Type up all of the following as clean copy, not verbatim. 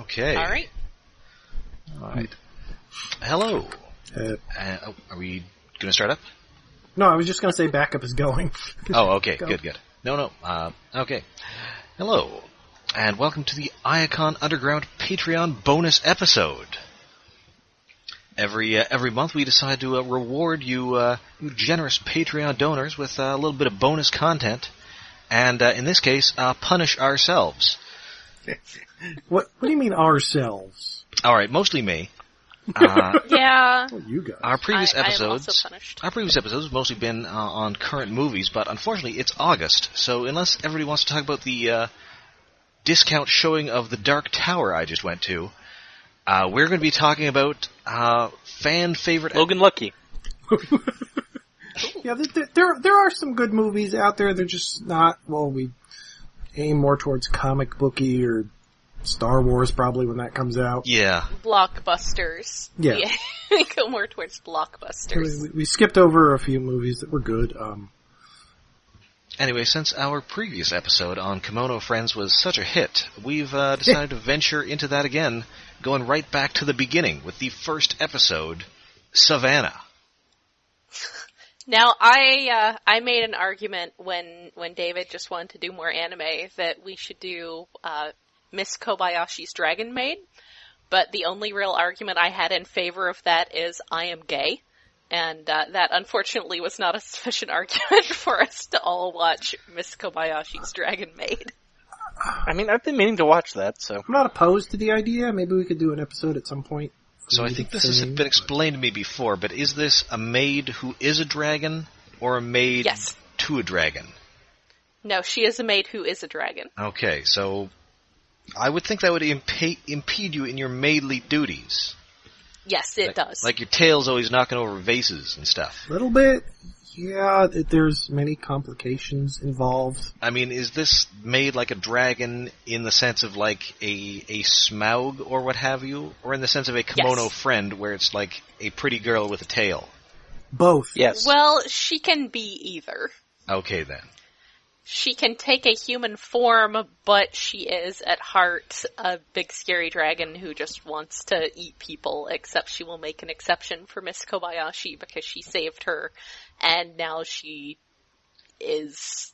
Okay. All right. Hello. Are we going to start up? No, I was just going to say backup is going. Oh, okay. Good. No. Okay. Hello, and welcome to the Iacon Underground Patreon bonus episode. Every month we decide to reward you generous Patreon donors with a little bit of bonus content, and in this case, punish ourselves. What do you mean ourselves? All right, mostly me. Yeah. Oh, you guys. Our previous I am episodes also punished. have mostly been on current movies, but unfortunately it's August, so unless everybody wants to talk about the discount showing of The Dark Tower I just went to, we're going to be talking about fan favorite Logan Lucky. Yeah, there are some good movies out there. They're just not, well, we aim more towards comic booky or Star Wars probably when that comes out. Yeah. Blockbusters. Yeah. We go more towards blockbusters. We skipped over a few movies that were good. Anyway, since our previous episode on Kemono Friends was such a hit, we've decided to venture into that again, going right back to the beginning with the first episode, Savannah. Now, I made an argument when David just wanted to do more anime that we should do Miss Kobayashi's Dragon Maid, but the only real argument I had in favor of that is I am gay, and that unfortunately was not a sufficient argument for us to all watch Miss Kobayashi's Dragon Maid. I mean, I've been meaning to watch that, so... I'm not opposed to the idea. Maybe we could do an episode at some point. So I think this has been explained to me before, but is this a maid who is a dragon, or a maid to a dragon? No, she is a maid who is a dragon. Okay, so I would think that would impede you in your maidly duties. Yes, it does. Like your tail's always knocking over vases and stuff. A little bit. Yeah, there's many complications involved. I mean, is this made like a dragon in the sense of like a Smaug or what have you? Or in the sense of a kimono friend where it's like a pretty girl with a tail? Both. Yes. Well, she can be either. Okay, then. She can take a human form, but she is, at heart, a big scary dragon who just wants to eat people, except she will make an exception for Miss Kobayashi because she saved her, and now she is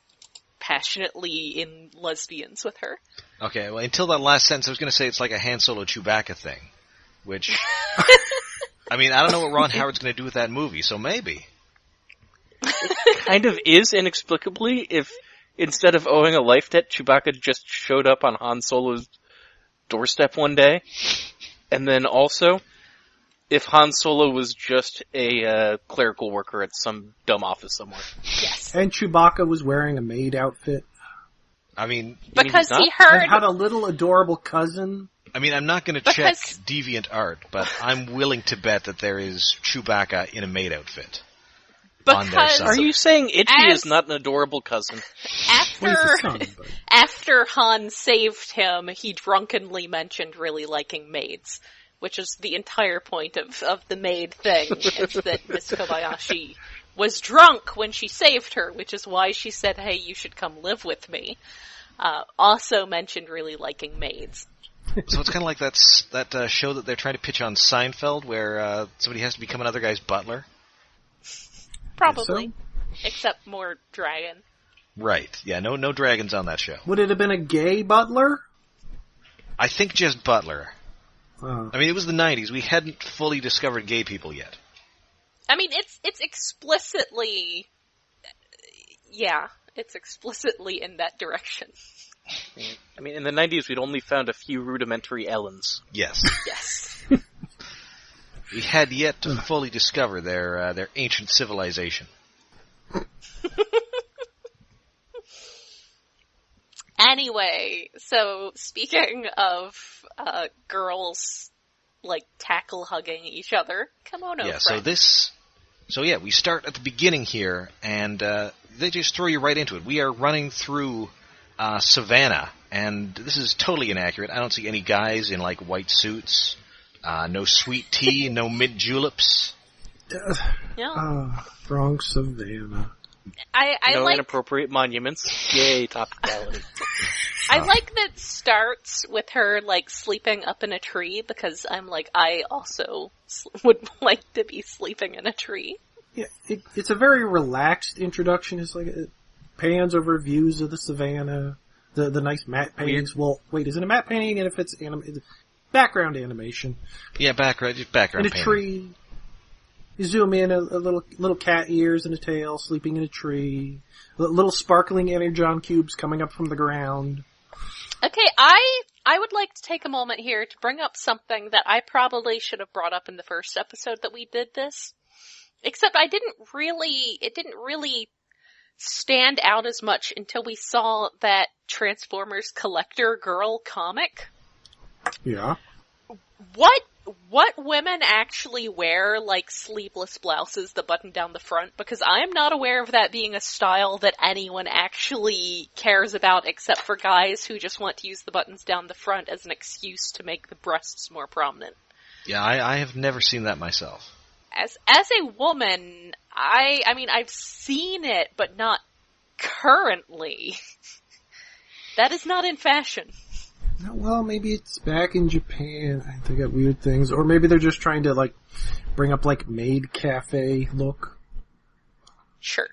passionately in lesbians with her. Okay, well, until that last sentence, I was going to say it's like a Han Solo Chewbacca thing, which... I mean, I don't know what Ron Howard's going to do with that movie, so maybe. It kind of is, inexplicably, if... Instead of owing a life debt, Chewbacca just showed up on Han Solo's doorstep one day. And then also, if Han Solo was just a clerical worker at some dumb office somewhere. Yes. And Chewbacca was wearing a maid outfit. I mean... Because he And heard... had a little adorable cousin. I mean, I'm not going to check DeviantArt, but I'm willing to bet that there is Chewbacca in a maid outfit. Because are you saying Itchy is not an adorable cousin? After Han saved him, he drunkenly mentioned really liking maids, which is the entire point of the maid thing, is that Miss Kobayashi was drunk when she saved her, which is why she said, hey, you should come live with me. Also mentioned really liking maids. So it's kind of like that show that they're trying to pitch on Seinfeld, where somebody has to become another guy's butler. Probably. Except more dragon. Right. Yeah, no dragons on that show. Would it have been a gay butler? I think just butler. Oh. I mean, it was the 90s. We hadn't fully discovered gay people yet. I mean, it's explicitly... Yeah, it's explicitly in that direction. I mean, in the 90s, we'd only found a few rudimentary Ellens. Yes. Yes. We had yet to fully discover their ancient civilization. Anyway, so speaking of girls like tackle hugging each other, Kemono friends. So we start at the beginning here, and they just throw you right into it. We are running through Savannah, and this is totally inaccurate. I don't see any guys in like white suits. No sweet tea, no mint juleps. Wrong Savannah. I No like inappropriate monuments. Yay, topicality. I like that starts with her, like, sleeping up in a tree, because I'm like, I also would like to be sleeping in a tree. Yeah, it's a very relaxed introduction. It's like it pans over views of the savannah, the nice matte paintings. Well, wait, is it a matte painting? And if it's background animation. Yeah, background In a painting. tree. You zoom in, a little cat ears and a tail sleeping in a tree. Little sparkling energon cubes coming up from the ground. Okay, I would like to take a moment here to bring up something that I probably should have brought up in the first episode that we did this. Except it didn't really stand out as much until we saw that Transformers Collector Girl comic. Yeah. What women actually wear, like, sleeveless blouses that button down the front? Because I am not aware of that being a style that anyone actually cares about, except for guys who just want to use the buttons down the front as an excuse to make the breasts more prominent. Yeah, I have never seen that myself. As a woman, I mean, I've seen it, but not currently. That is not in fashion. Well, maybe it's back in Japan. They got weird things. Or maybe they're just trying to, like, bring up, like, maid cafe look. Sure.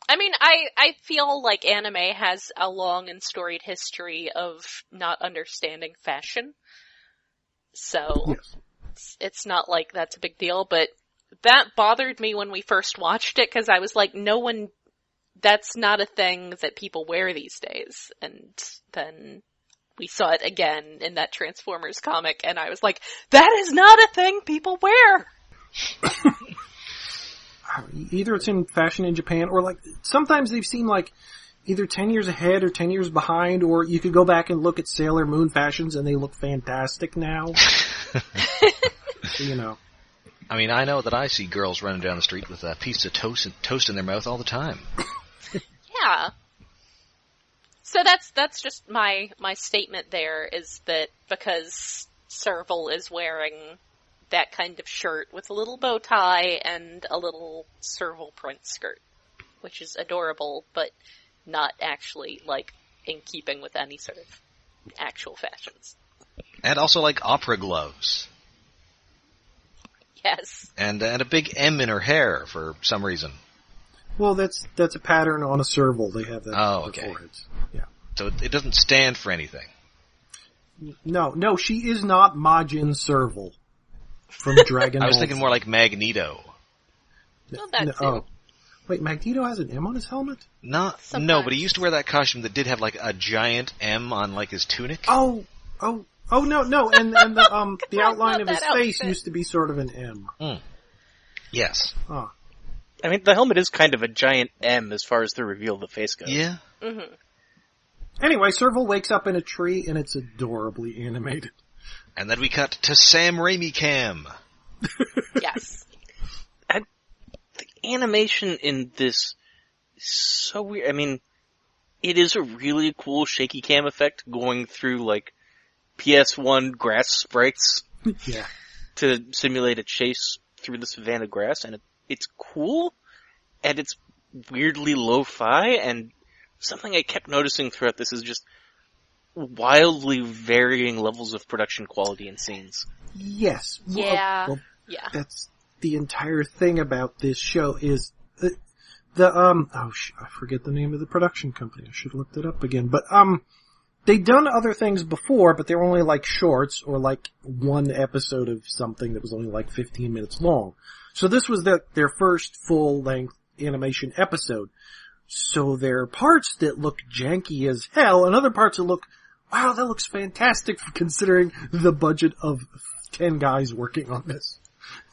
I mean, I feel like anime has a long and storied history of not understanding fashion. So, Yes. it's not like that's a big deal, but that bothered me when we first watched it, because I was like, that's not a thing that people wear these days. And then we saw it again in that Transformers comic, and I was like, that is not a thing people wear! Either it's in fashion in Japan, or, like, sometimes they've seen, like, either 10 years ahead or 10 years behind, or you could go back and look at Sailor Moon fashions and they look fantastic now. So, you know. I mean, I know that I see girls running down the street with a piece of toast in their mouth all the time. Yeah. So that's just my statement there, is that because Serval is wearing that kind of shirt with a little bow tie and a little Serval print skirt, which is adorable, but not actually, like, in keeping with any sort of actual fashions. And also, like, opera gloves. Yes. And a big M in her hair for some reason. Well, that's a pattern on a serval. They have that on okay. their foreheads. Yeah. So it doesn't stand for anything. No, she is not Majin Serval from Dragon Ball. I was thinking more like Magneto. Well, that too. Oh. Wait, Magneto has an M on his helmet? No, but he used to wear that costume that did have, like, a giant M on, like, his tunic. Oh, no, and the outline of his that face outfit. used to be sort of an M. Mm. Yes. Huh. I mean, the helmet is kind of a giant M as far as the reveal of the face goes. Yeah. Mm-hmm. Anyway, Serval wakes up in a tree, and it's adorably animated. And then we cut to Sam Raimi cam. Yes. The animation in this is so weird. I mean, it is a really cool shaky cam effect going through, like, PS1 grass sprites Yeah. to simulate a chase through the savanna grass, and it's cool, and it's weirdly lo-fi, and something I kept noticing throughout this is just wildly varying levels of production quality in scenes. Yes. Yeah. Well, Yeah. that's the entire thing about this show is I forget the name of the production company. I should have looked it up again. But, they'd done other things before, but they were only like shorts or like one episode of something that was only like 15 minutes long. So this was their first full-length animation episode. So there are parts that look janky as hell, and other parts that look, wow, that looks fantastic considering the budget of 10 guys working on this.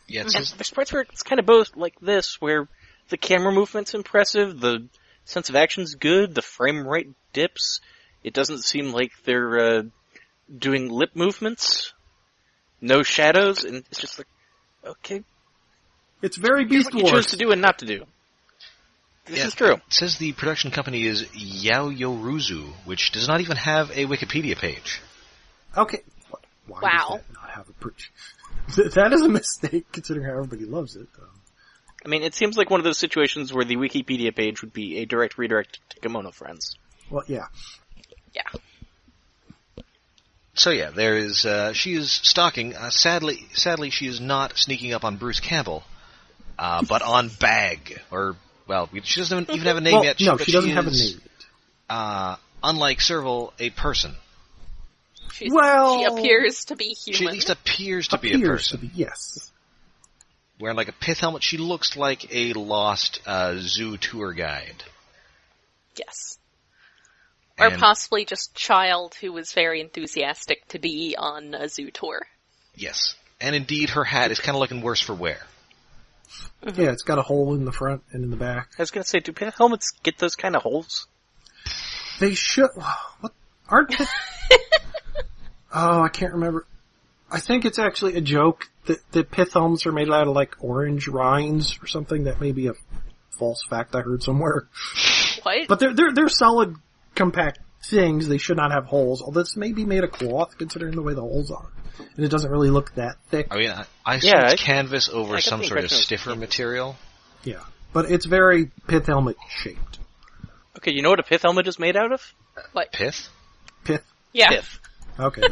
Yeah, And there's parts where it's kind of both like this, where the camera movement's impressive, the sense of action's good, the frame rate dips. It doesn't seem like they're doing lip movements. No shadows, and it's just like, okay. It's very Here's Beast what you chose Wars. to do and not to do. This is true. It says the production company is Yaoyoruzu, which does not even have a Wikipedia page. Okay. Why Wow. does that not have a That is a mistake, considering how everybody loves it. I mean, it seems like one of those situations where the Wikipedia page would be a direct redirect to Kemono Friends. Well, yeah. Yeah. So yeah, there is. She is stalking. Sadly, she is not sneaking up on Bruce Campbell, but on Bag. She doesn't even have a name yet. No, but she doesn't have a name. Unlike Serval, a person. She appears to be human. She at least appears to be a person. Yes. Wearing like a pith helmet, she looks like a lost zoo tour guide. Yes. Or possibly just child who was very enthusiastic to be on a zoo tour. Yes. And indeed, her hat is kind of looking worse for wear. Mm-hmm. Yeah, it's got a hole in the front and in the back. I was going to say, do pith helmets get those kind of holes? They should... What? Aren't pith... Oh, I can't remember. I think it's actually a joke that pith helmets are made out of, like, orange rinds or something. That may be a false fact I heard somewhere. What? But they're solid, compact things. They should not have holes. Although this may be made of cloth, considering the way the holes are. And it doesn't really look that thick. I mean, I assume it's canvas over some sort of stiffer material. Yeah. But it's very pith helmet shaped. Okay, you know what a pith helmet is made out of? What? Pith? Pith? Yeah. Pith. Okay.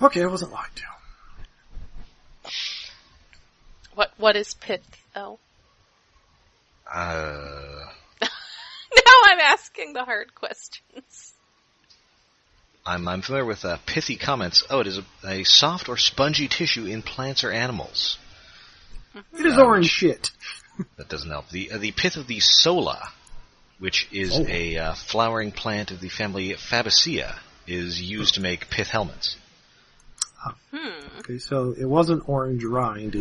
Okay, I wasn't lied to. What is pith, though? Now I'm asking the hard questions. I'm familiar with pithy comments. Oh, it is a soft or spongy tissue in plants or animals. It is orange shit. That doesn't help. The pith of the sola, which is a flowering plant of the family Fabaceae, is used to make pith helmets. Okay, so it wasn't orange rind,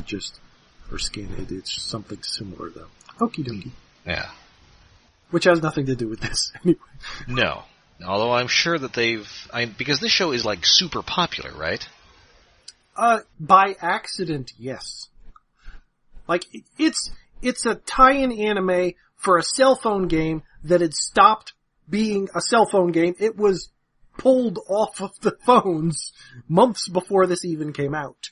or skin, it's something similar though. Okie dokie. Yeah. Which has nothing to do with this, anyway. No. Although I'm sure that because this show is like super popular, right? By accident, yes. Like, it's a tie-in anime for a cell phone game that had stopped being a cell phone game. It was pulled off of the phones months before this even came out.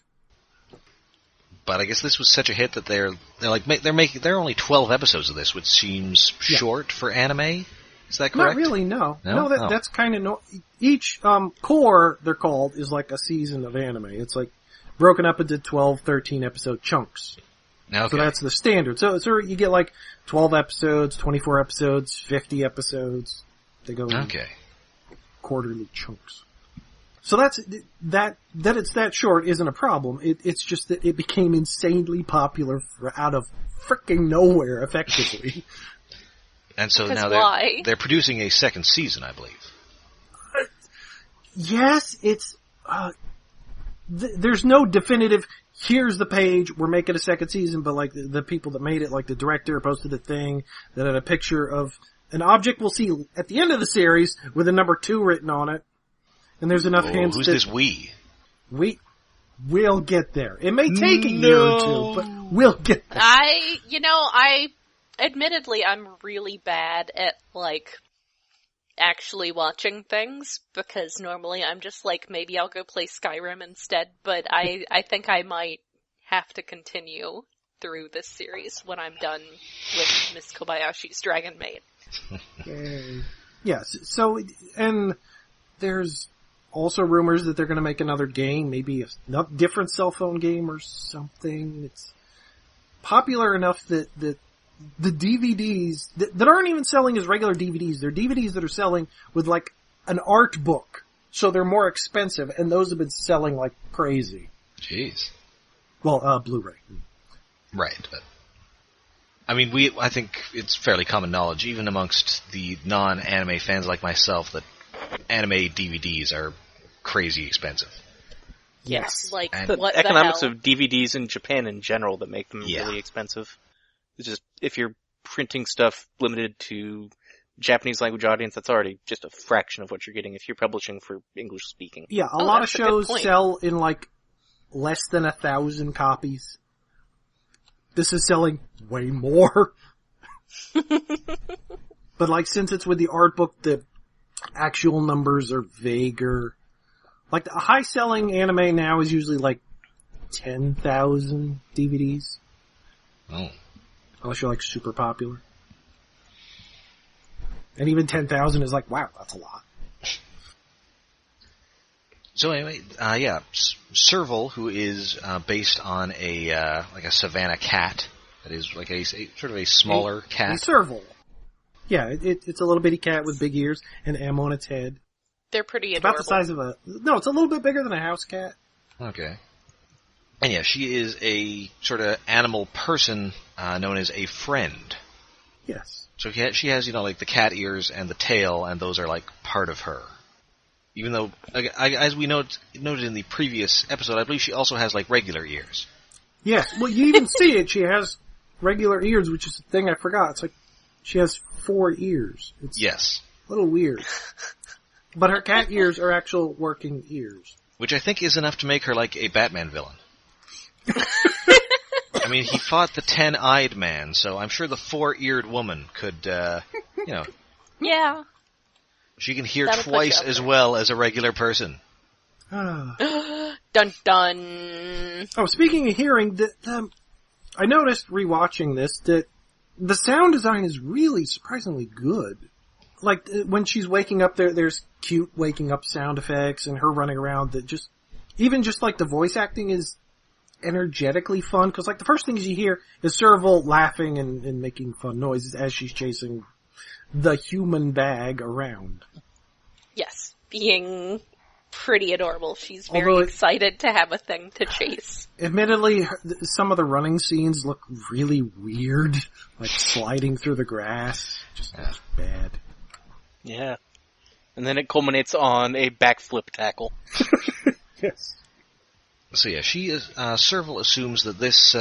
But I guess this was such a hit that there are only 12 episodes of this, which seems short for anime. Is that correct? Not really, no. No, that's kind of each core they're called is like a season of anime. It's like broken up into 12, 13 episode chunks. Okay. So that's the standard. So you get like 12 episodes, 24 episodes, 50 episodes. They go in quarterly chunks. So that it's that short isn't a problem. It's just that it became insanely popular out of fricking nowhere, effectively. And so now they're producing a second season, I believe. Yes, it's there's no definitive. Here's the page. We're making a second season, but like the people that made it, like the director, posted a thing that had a picture of an object we'll see at the end of the series with a number 2 written on it. And there's enough hints. Who's this we? We'll get there. It may take a year or two, but we'll get there. Admittedly, I'm really bad at, like, actually watching things, because normally I'm just like, maybe I'll go play Skyrim instead, but I think I might have to continue through this series when I'm done with Miss Kobayashi's Dragon Maid. Yes, so, and there's also rumors that they're going to make another game, maybe a different cell phone game or something. It's popular enough that the DVDs that aren't even selling as regular DVDs, they're DVDs that are selling with like an art book. So they're more expensive, and those have been selling like crazy. Jeez. Well, Blu-ray. Right, but I mean, I think it's fairly common knowledge, even amongst the non-anime fans like myself, that anime DVDs are crazy expensive. Yes, like the what economics the hell? of DVDs in Japan in general that make them really expensive. It's just, if you're printing stuff limited to Japanese language audience, that's already just a fraction of what you're getting if you're publishing for English speaking. Yeah, a lot of shows sell in like less than 1,000 copies. This is selling way more. But like, since it's with the art book, the actual numbers are vaguer. Like, a high-selling anime now is usually like 10,000 DVDs. Oh. Unless you're, like, super popular. And even 10,000 is like, wow, that's a lot. So anyway, Serval, who is based on a savanna cat, that is like a sort of a smaller cat. A serval. Yeah, it's a little bitty cat with big ears and M on its head. They're pretty It's adorable. about the size of it's a little bit bigger than a house cat. Okay. And yeah, she is a sort of animal person known as a friend. Yes. So she has, like the cat ears and the tail, and those are like part of her. Even though, as we noted in the previous episode, I believe she also has like regular ears. Yes. Well, you even see it. She has regular ears, which is the thing I forgot. It's like she has 4 ears. It's Yes. a little weird. But her cat ears are actual working ears. Which I think is enough to make her like a Batman villain. I mean, he fought the 10-eyed man, so I'm sure the 4-eared woman could, Yeah. she can hear That'll put twice you up as there. well as a regular person. Dun dun. Oh, speaking of hearing, I noticed rewatching this that the sound design is really surprisingly good. Like, when she's waking up, there's cute waking up sound effects and her running around that even like the voice acting is energetically fun, because like the first things you hear is Serval laughing and making fun noises as she's chasing the human bag around. Yes, being pretty adorable. She's very Although excited to have a thing to chase. Admittedly, some of the running scenes look really weird, like sliding through the grass. Just looks bad. Yeah. And then it culminates on a backflip tackle. Yes. So yeah, Serval assumes that this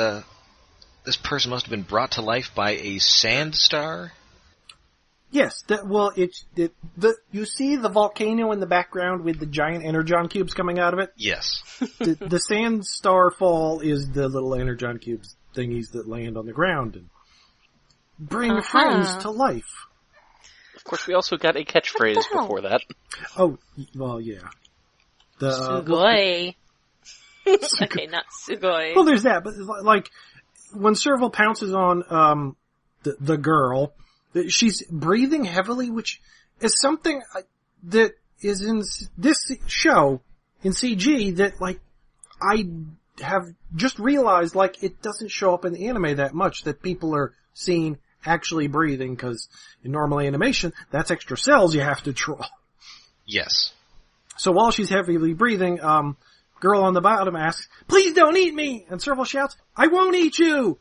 person must have been brought to life by a sand star. Yes, you see the volcano in the background with the giant energon cubes coming out of it? Yes. The sand star fall is the little energon cubes thingies that land on the ground and bring friends to life. Of course, we also got a catchphrase before that. Oh, well, yeah. Sugoi. Okay, not Sugoi. Well, there's that, but like, when Serval pounces on, the girl, she's breathing heavily, which is something that is in this show, in CG, that, like, I have just realized, like, it doesn't show up in the anime that much, that people are seen actually breathing, because in normal animation, that's extra cells you have to draw. Yes. So while she's heavily breathing, girl on the bottom asks, "Please don't eat me!" And Serval shouts, "I won't eat you!"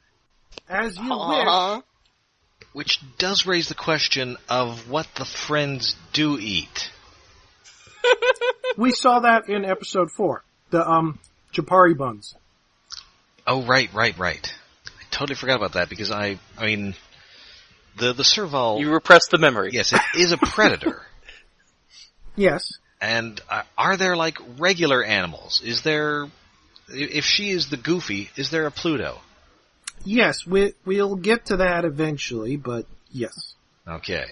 As you wish. Which does raise the question of what the friends do eat. We saw that in episode 4. The, Chapari buns. Oh, right. I totally forgot about that, because I mean, the Serval... You repressed the memory. Yes, it is a predator. Yes. And are there, like, regular animals? Is there... If she is the Goofy, is there a Pluto? Yes, we'll get to that eventually, but yes. Okay.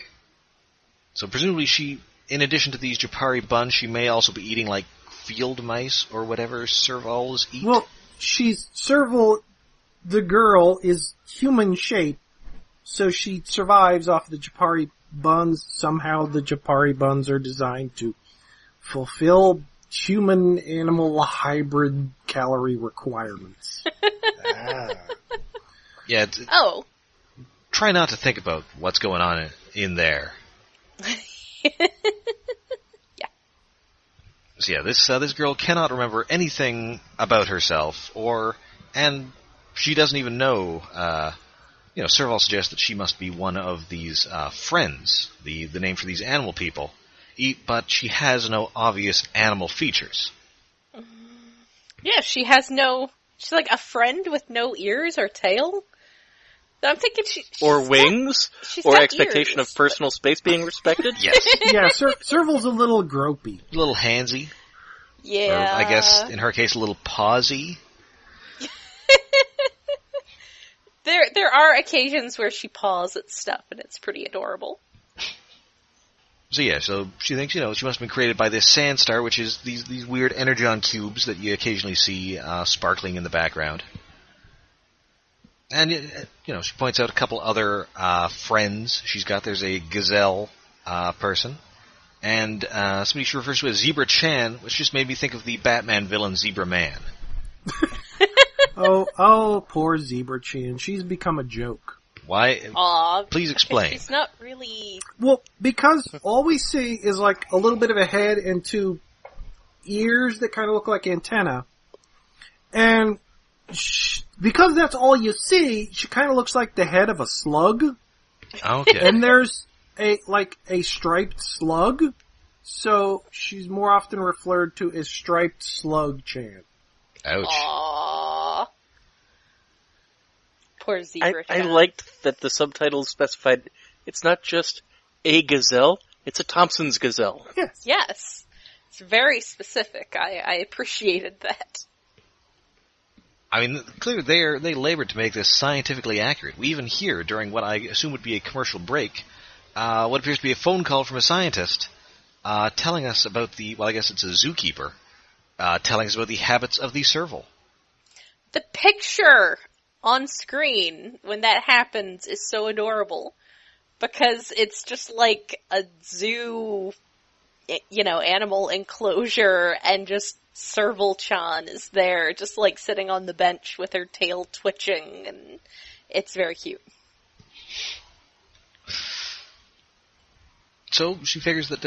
So presumably she, in addition to these Japari buns, she may also be eating, like, field mice or whatever Servals eat? Well, Serval, the girl, is human shaped, so she survives off the Japari buns. Somehow the Japari buns are designed to fulfill human-animal hybrid calorie requirements. Yeah. Try not to think about what's going on in there. Yeah. So yeah, this girl cannot remember anything about herself, and she doesn't even know. Serval suggests that she must be one of these friends, the name for these animal people. But she has no obvious animal features. Yeah, she's like a friend with no ears or tail. I'm thinking or wings, or expectation ears, of personal space being respected. Yes. Yeah, Serval's a little gropey. A little handsy. Yeah. Or, I guess, in her case, a little pawsy. There are occasions where she paws at stuff, and it's pretty adorable. So yeah, so she thinks, she must have been created by this sand star, which is these weird energon cubes that you occasionally see sparkling in the background. And, she points out a couple other friends she's got. There's a gazelle person, and somebody she refers to as Zebra Chan, which just made me think of the Batman villain Zebra Man. Oh, poor Zebra Chan. She's become a joke. Why? Aw, Please explain. she's not really... Well, because all we see is like a little bit of a head and two ears that kind of look like antenna. And because that's all you see, she kind of looks like the head of a slug. Okay. And there's a striped slug. So she's more often referred to as Striped Slug Chan. Ouch. Aww. Poor Zebra I Chan. liked that the subtitles specified it's not just a gazelle, it's a Thompson's gazelle. Yes. Yes. It's very specific. I appreciated that. I mean, clearly they labored to make this scientifically accurate. We even hear, during what I assume would be a commercial break, what appears to be a phone call from a scientist telling us about I guess it's a zookeeper, telling us about the habits of the serval. The picture on screen when that happens is so adorable. Because it's just like a zoo, animal enclosure, and just Serval-chan is there, just like sitting on the bench with her tail twitching, and it's very cute. So she figures that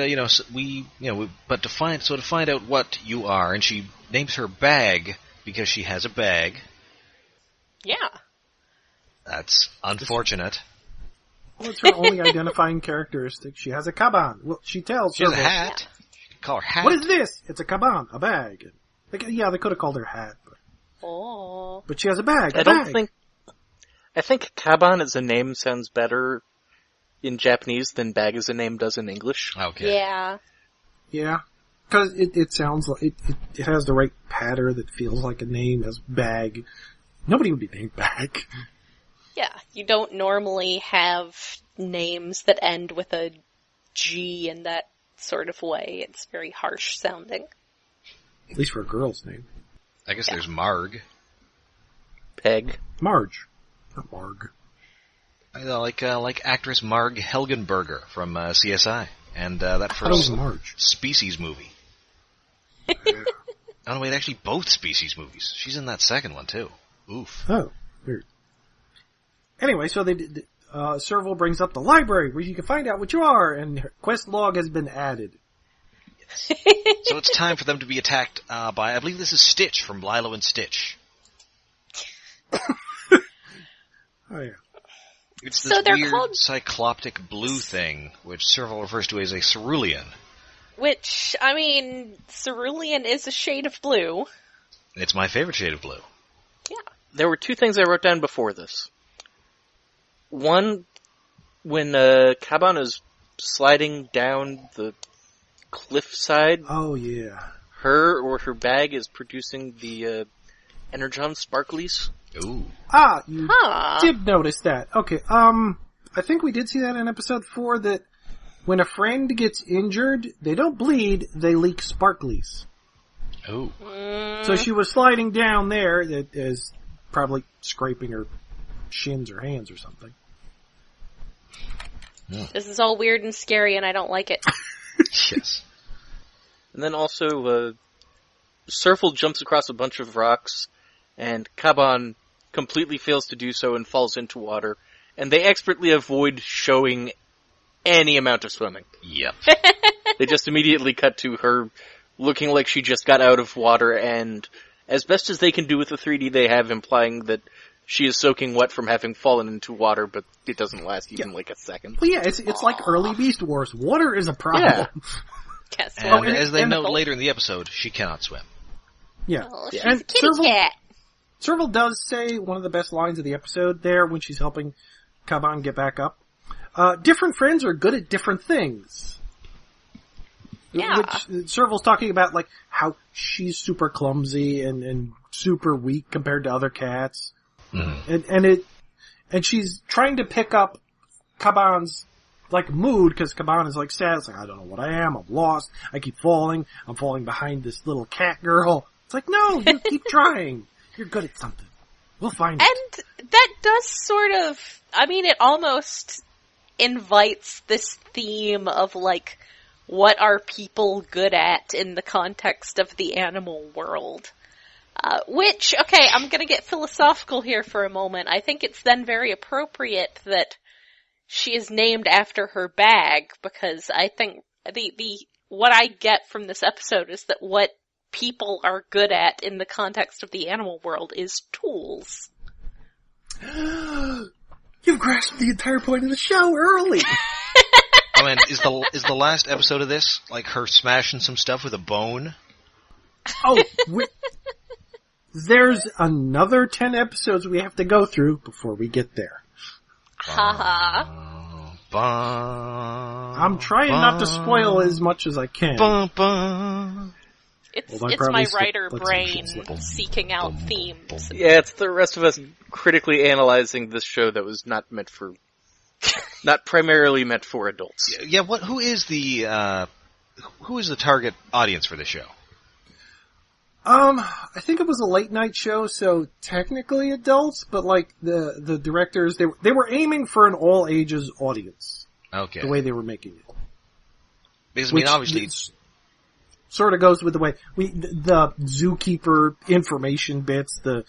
but to find out what you are, and she names her bag because she has a bag. Yeah. That's unfortunate. Well, it's her only identifying characteristic. She has a kaban. Well, she tells She has a Serval, hat. You can call her hat. "What is this?" "It's a kaban, a bag." They could have called her hat. But she has a bag, I think Kaban as a name sounds better in Japanese than bag as a name does in English. Okay. Yeah. Yeah. Because it sounds like, it has the right patter that feels like a name as bag. Nobody would be named Bag. Yeah, you don't normally have names that end with a G in that sort of way. It's very harsh sounding. At least for a girl's name. I guess there's Marg. Peg. Marge. Not Marg. Like actress Marg Helgenberger from CSI. And that How's first Marge? Species movie. Oh, no, wait, actually both Species movies. She's in that second one, too. Oof. Oh, weird. Anyway, so Serval brings up the library where you can find out what you are, and her quest log has been added. So it's time for them to be attacked by, I believe this is Stitch from Lilo and Stitch. Oh, yeah. It's So this they're weird called- cycloptic blue thing, which Serval refers to as a cerulean. Which, cerulean is a shade of blue. It's my favorite shade of blue. Yeah. There were two things I wrote down before this. One, when Kaban is sliding down the cliffside, Oh, yeah. her bag is producing the Energon sparklies. Ooh. Ah, you Huh. did notice that. Okay, I think we did see that in episode 4 that when a friend gets injured, they don't bleed, they leak sparklies. Ooh. So she was sliding down there, that is probably scraping her shins or hands or something. This is all weird and scary and I don't like it. Yes. And then also, Serval jumps across a bunch of rocks, and Kaban completely fails to do so and falls into water. And they expertly avoid showing any amount of swimming. Yep. They just immediately cut to her looking like she just got out of water, and as best as they can do with the 3D they have, implying that she is soaking wet from having fallen into water, but it doesn't last even like a second. Well, yeah, it's like early Beast Wars. Water is a problem. Yeah. Guess And what? as they and- note later in the episode, she cannot swim. Yeah. Oh, she's And a kitty cat. Serval does say one of the best lines of the episode there when she's helping Kaban get back up. Different friends are good at different things. Yeah. Which Serval's talking about, like, how she's super clumsy and super weak compared to other cats. Mm. And she's trying to pick up Kaban's, like, mood, because Kaban is, like, sad. It's like, I don't know what I am. I'm lost. I keep falling. I'm falling behind this little cat girl. It's like, no, you keep trying. You're good at something. We'll find it. And that does sort of, I mean, it almost invites this theme of, like, what are people good at in the context of the animal world? Which, okay, I'm gonna get philosophical here for a moment. I think it's then very appropriate that she is named after her bag, because I think what I get from this episode is that what people are good at in the context of the animal world is tools. You've grasped the entire point of the show early! Oh, and is the last episode of this, like, her smashing some stuff with a bone? Oh, there's another 10 episodes we have to go through before we get there. Haha. I'm trying not to spoil as much as I can. It's Well, my writer brain seeking out themes. Yeah, it's the rest of us critically analyzing this show that was not primarily meant for adults. Yeah, who is the target audience for this show? I think it was a late night show, so technically adults, but like the directors, they were aiming for an all ages audience. Okay. The way they were making it. Because, I mean, obviously, sort of goes with the way the zookeeper information bits, the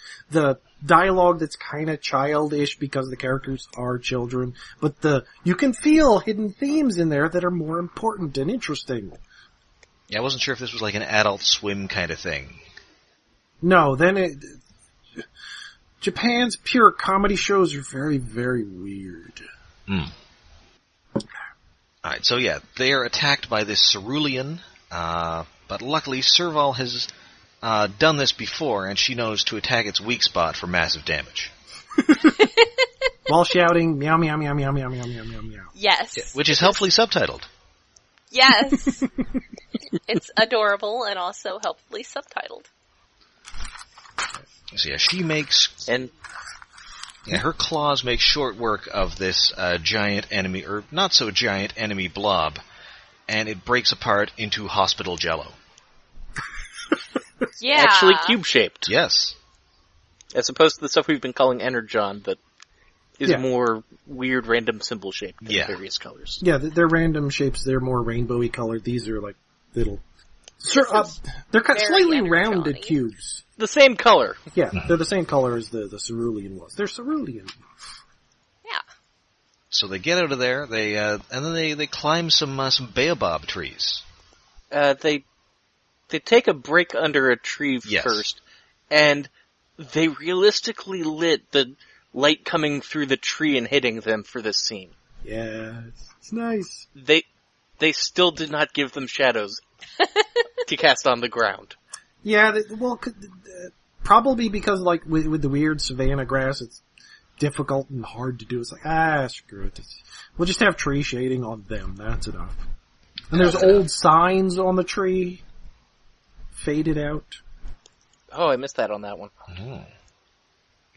dialogue that's kind of childish because the characters are children, but you can feel hidden themes in there that are more important and interesting. Yeah, I wasn't sure if this was like an Adult Swim kind of thing. No, Japan's pure comedy shows are very, very weird. Alright, so yeah, they are attacked by this cerulean, but luckily Serval has done this before, and she knows to attack its weak spot for massive damage. While shouting, meow, meow, meow, meow, meow, meow, meow, meow, meow. Yes. Yeah, which is helpfully subtitled. Yes. It's adorable and also helpfully subtitled. So yeah, she makes... And yeah, her claws make short work of this giant enemy, or not so giant enemy blob, and it breaks apart into hospital jello. Yeah. actually cube-shaped. Yes. As opposed to the stuff we've been calling Energon that is Yeah. more weird random symbol shaped in Yeah. various colors. Yeah, they're random shapes. They're more rainbowy colored. These are like little... they're very slightly energon-y. rounded cubes. The same color. Yeah, they're the same color as the cerulean was. They're cerulean. Yeah. So they get out of there, and then they climb some baobab trees. They take a break under a tree Yes. first, and they realistically lit the light coming through the tree and hitting them for this scene. Yeah, it's nice. They still did not give them shadows to cast on the ground. Yeah, probably because like with the weird savanna grass, it's difficult and hard to do. It's like, screw it. We'll just have tree shading on them. That's enough. And there's old signs on the tree, faded out. Oh, I missed that on that one. Oh.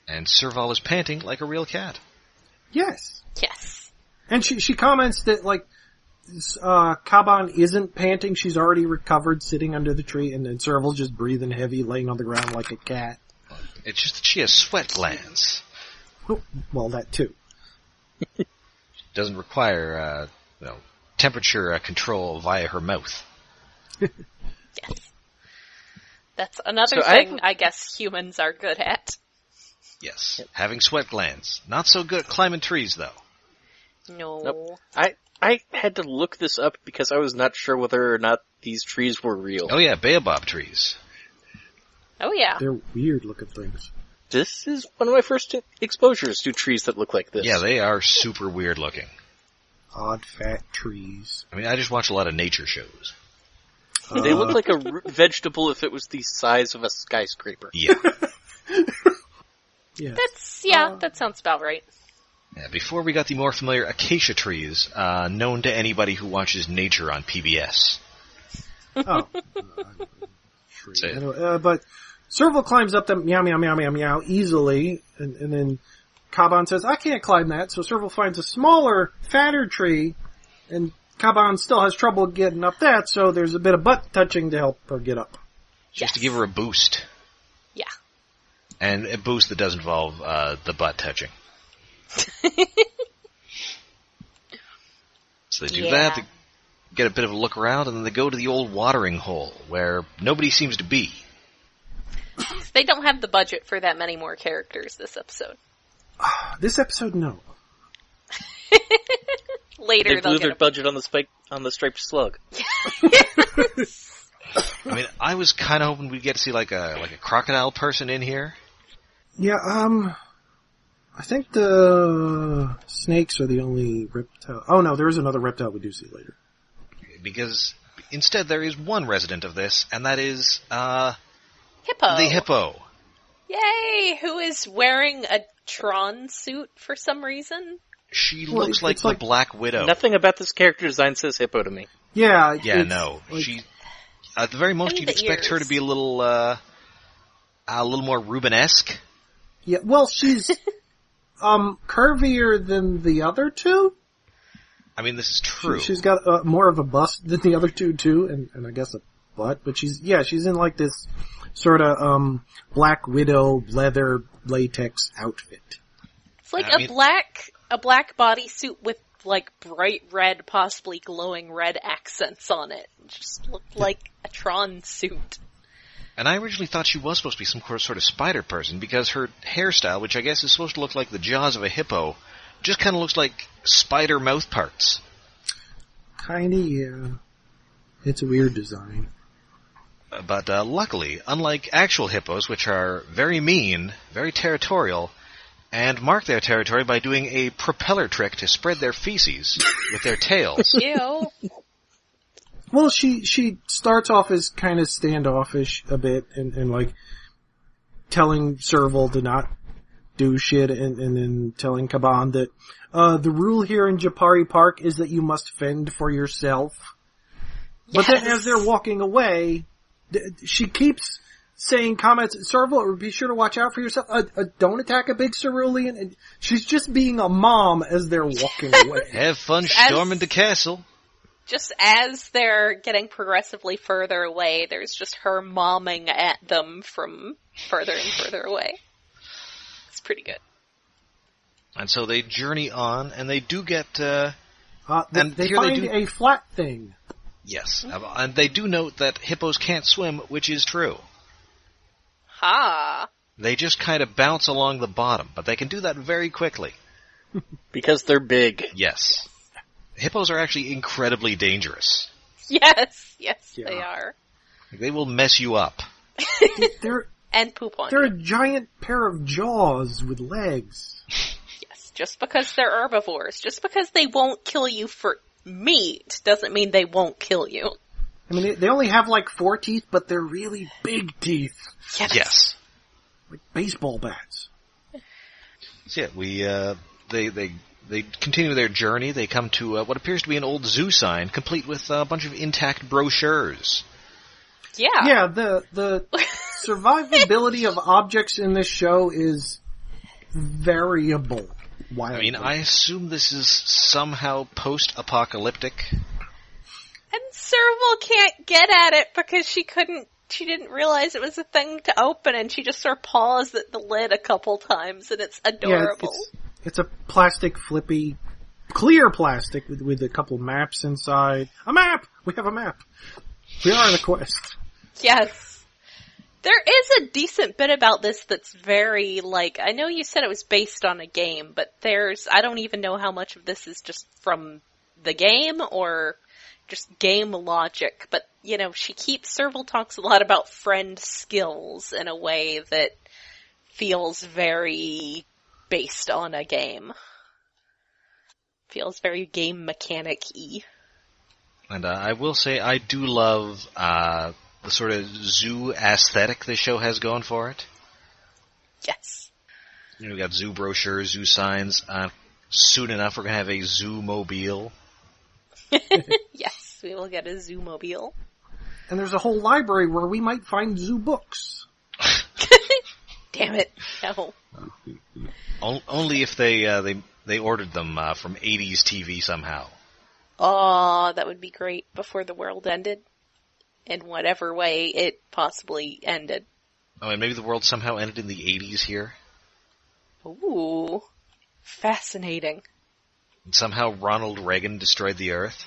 And Serval is panting like a real cat. Yes. Yes. And she comments that like, Kaban isn't panting, she's already recovered sitting under the tree, and then Serval's just breathing heavy, laying on the ground like a cat. It's just that she has sweat glands. Well, that too. Doesn't require, temperature control via her mouth. Yes. That's another So thing I guess humans are good at. Yes. Having sweat glands. Not so good at climbing trees, though. No. Nope. I had to look this up because I was not sure whether or not these trees were real. Oh yeah, baobab trees. Oh yeah. They're weird looking things. This is one of my first exposures to trees that look like this. Yeah, they are super weird looking. Odd fat trees. I mean, I just watch a lot of nature shows. They look like a root vegetable if it was the size of a skyscraper. Yeah. Yeah. That sounds about right. Yeah, before we got the more familiar acacia trees, known to anybody who watches nature on PBS. Oh. Say it. Anyway, but Serval climbs up them meow, meow, meow, meow, meow easily, and then Kaban says, I can't climb that, so Serval finds a smaller, fatter tree, and Kaban still has trouble getting up that, so there's a bit of butt touching to help her get up. Just to give her a boost. Yeah. And a boost that does involve the butt touching. So they do that, they get a bit of a look around, and then they go to the old watering hole, where nobody seems to be. They don't have the budget for that many more characters this episode. This episode, no. Later, They blew their budget on the striped slug. I mean, I was kind of hoping we'd get to see like a crocodile person in here. Yeah, I think the snakes are the only reptile. Oh no, there is another reptile we do see later. Because instead there is one resident of this, and that is, Hippo. the hippo. Yay! Who is wearing a Tron suit for some reason? She looks like the Black Widow. Nothing about this character design says hippo to me. Yeah. No. She, at the very most, you'd expect her to be a little more Rubenesque. Yeah, well, she's, curvier than the other two? I mean, this is true. She's got more of a bust than the other two, too, and I guess a butt, but she's in like this sort of, Black Widow leather latex outfit. It's like a black bodysuit with like bright red, possibly glowing red accents on it. It just looked like a Tron suit. And I originally thought she was supposed to be some sort of spider person, because her hairstyle, which I guess is supposed to look like the jaws of a hippo, just kind of looks like spider mouth parts. Kinda, yeah. It's a weird design. But luckily, unlike actual hippos, which are very mean, very territorial, and mark their territory by doing a propeller trick to spread their feces with their tails. Ew. Well, she starts off as kind of standoffish a bit, and like, telling Serval to not do shit, and then telling Kaban that, the rule here in Japari Park is that you must fend for yourself. But then as they're walking away, she keeps saying comments, Serval, be sure to watch out for yourself. Don't attack a big cerulean. And she's just being a mom as they're walking away. Have fun storming the castle. Just as they're getting progressively further away, there's just her momming at them from further and further away. It's pretty good. And so they journey on, and they do get, they find a flat thing. Yes, and they do note that hippos can't swim, which is true. Ha! They just kind of bounce along the bottom, but they can do that very quickly. Because they're big. Yes. Hippos are actually incredibly dangerous. Yes, Yeah. they are. They will mess you up. And poop on They're you. a giant pair of jaws with legs. Yes, just because they're herbivores, just because they won't kill you for meat, doesn't mean they won't kill you. I mean, they only have like 4 teeth, but they're really big teeth. Yes. Like baseball bats. So yeah, they continue their journey. They come to what appears to be an old zoo sign, complete with a bunch of intact brochures. Yeah. Yeah, the survivability of objects in this show is variable. Wildly. I mean, I assume this is somehow post-apocalyptic. And Serval can't get at it because she didn't realize it was a thing to open, and she just sort of paused at the lid a couple times, and it's adorable. Yeah, it's a plastic flippy, clear plastic with a couple maps inside. A map! We have a map. We are on a quest. Yes. There is a decent bit about this that's very, like, I know you said it was based on a game, but I don't even know how much of this is just from the game or just game logic, but, Serval talks a lot about friend skills in a way that feels very based on a game. Feels very game mechanic-y. And I will say I do love the sort of zoo aesthetic this show has going for it. Yes. We got zoo brochures, zoo signs. Soon enough, we're going to have a zoo-mobile. Yes, we will get a zoo-mobile. And there's a whole library where we might find zoo books. Damn it, no. Only if they ordered them from 80s TV somehow. Oh, that would be great before the world ended. In whatever way it possibly ended. Oh, and maybe the world somehow ended in the 80s here. Ooh. Fascinating. And somehow Ronald Reagan destroyed the Earth.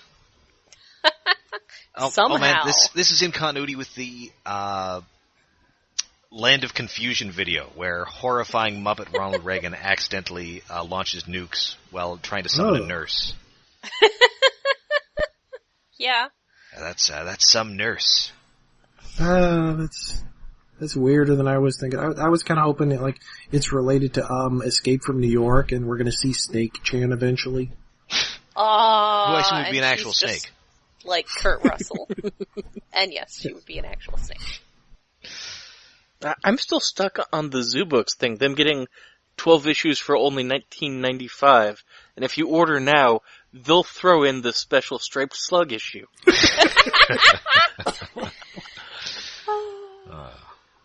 Somehow. Oh man, this is in continuity with the Land of Confusion video, where horrifying Muppet Ronald Reagan accidentally launches nukes while trying to summon a nurse. Yeah. That's some nurse. That's weirder than I was thinking. I was kind of hoping that, like, it's related to Escape from New York, and we're going to see Snake Chan eventually. Who I assume would be an actual snake. Like Kurt Russell. And yes, she would be an actual snake. I'm still stuck on the Zoo Books thing, them getting 12 issues for only $19.95, and if you order now, they'll throw in the special striped slug issue.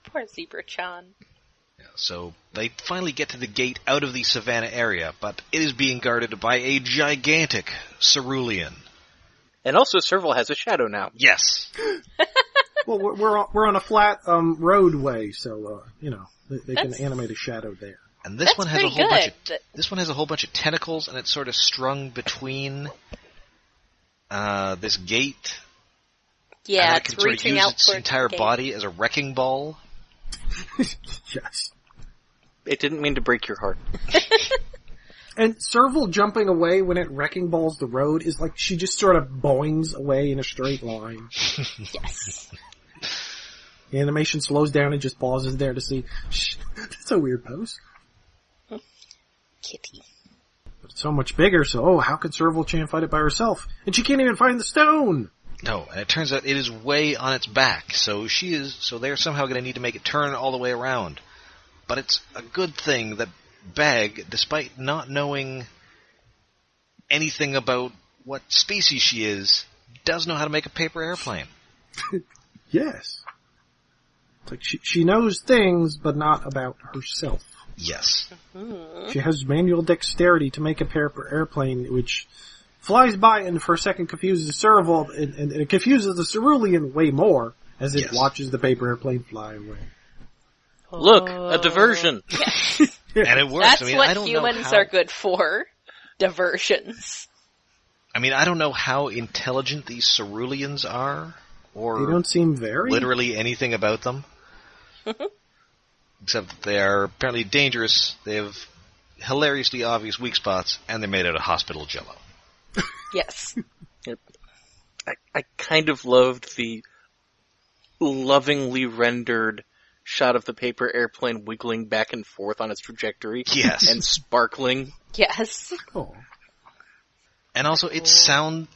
Poor Zebra-chan. Yeah, so they finally get to the gate out of the Savannah area, but it is being guarded by a gigantic cerulean. And also Serval has a shadow now. Yes. Well, we're on a flat roadway, so they can animate a shadow there. And this one has a whole bunch of this one has a whole bunch of tentacles, and it's sort of strung between this gate. Yeah, and it's it can reaching sort of use out its toward entire the gate. body as a wrecking ball. Yes. It didn't mean to break your heart. And Serval jumping away when it wrecking balls the road is like she just sort of boings away in a straight line. Yes. The animation slows down and just pauses there to see. That's a weird pose. Kitty. But it's so much bigger, so how could Serval Chan fight it by herself? And she can't even find the stone! No, and it turns out it is way on its back, so they're somehow going to need to make it turn all the way around. But it's a good thing that Bag, despite not knowing anything about what species she is, does know how to make a paper airplane. Yes. It's like she knows things, but not about herself. Yes. Mm-hmm. She has manual dexterity to make a paper airplane, which flies by and for a second confuses Serval, and it confuses the cerulean way more as it watches the paper airplane fly away. Look, a diversion. Yes. And it works. That's I mean, what I don't humans know how, are good for. Diversions. I mean, I don't know how intelligent these ceruleans are, or They don't seem very... literally anything about them. Except that they are apparently dangerous, they have hilariously obvious weak spots, and they're made out of hospital jello. Yes. I kind of loved the lovingly rendered shot of the paper airplane wiggling back and forth on its trajectory. Yes. And sparkling. Yes. Oh. And also,